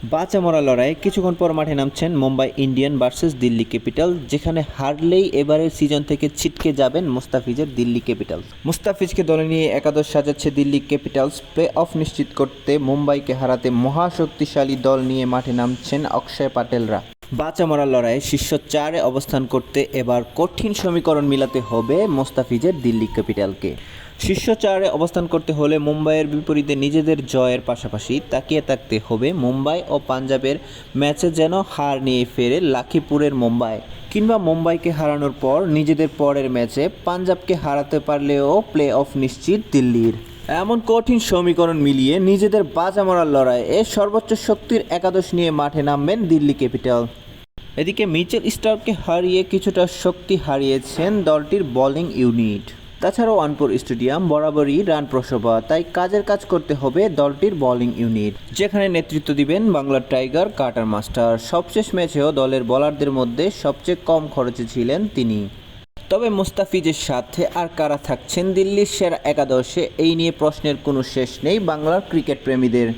বাঁচা মরা লড়াইয়ে কিছুক্ষণ পর মাঠে নামছেন Mumbai Indian versus Delhi capital, যেখানে হারলেই এবারের সিজন থেকে ছিটকে যাবেন মুস্তাফিজের দিল্লি ক্যাপিটালস। মুস্তাফিজকে দলে নিয়ে একাদশ সাজাচ্ছে দিল্লি ক্যাপিটালস। প্লে অফ নিশ্চিত করতে মুম্বাইকে হারাতে মহাশক্তিশালী দল নিয়ে মাঠে নামছেন অক্ষয় পাটেলরা। বাঁচা মরার লড়াইয়ে শীর্ষ 4-এ অবস্থান করতে এবার কঠিন সমীকরণ মিলাতে হবে মুস্তাফিজের দিল্লি ক্যাপিটালকে। শীর্ষ 4-এ অবস্থান করতে হলে মুম্বাইয়ের বিপরীতে নিজেদের জয়ের পাশাপাশি তাকিয়ে থাকতে হবে মুম্বাই ও পাঞ্জাবের ম্যাচে যেন হার নিয়ে ফেরে লখিমপুরের মুম্বাই, কিংবা মুম্বাইকে হারানোর পর নিজেদের পরের ম্যাচে পাঞ্জাবকে হারাতে পারলেও প্লে অফ নিশ্চিত দিল্লির। এমন কঠিন সমীকরণ মিলিয়ে নিজেদের বাঁচা মরার লড়াইয়ে সর্বোচ্চ শক্তির একাদশ নিয়ে মাঠে নামবেন দিল্লি ক্যাপিটাল। এদিকে মিচেল স্টার্ককে হারিয়ে কিছুটা শক্তি হারিয়েছেন দলটির বোলিং ইউনিট। তাছাড়াও ওয়ানপুর স্টেডিয়াম বরাবরই রান প্রসবা, তাই কাজের কাজ করতে হবে দলটির বোলিং ইউনিট, যেখানে নেতৃত্ব দিবেন বাংলার টাইগার কার্টার মাস্টার। সবশেষ ম্যাচেও দলের বোলারদের মধ্যে সবচেয়ে কম খরচে ছিলেন তিনি। তবে মুস্তাফিজের সাথে আর কারা থাকছেন দিল্লির সেরা একাদশে, এই নিয়ে প্রশ্নের কোনো শেষ নেই বাংলার ক্রিকেট প্রেমীদের।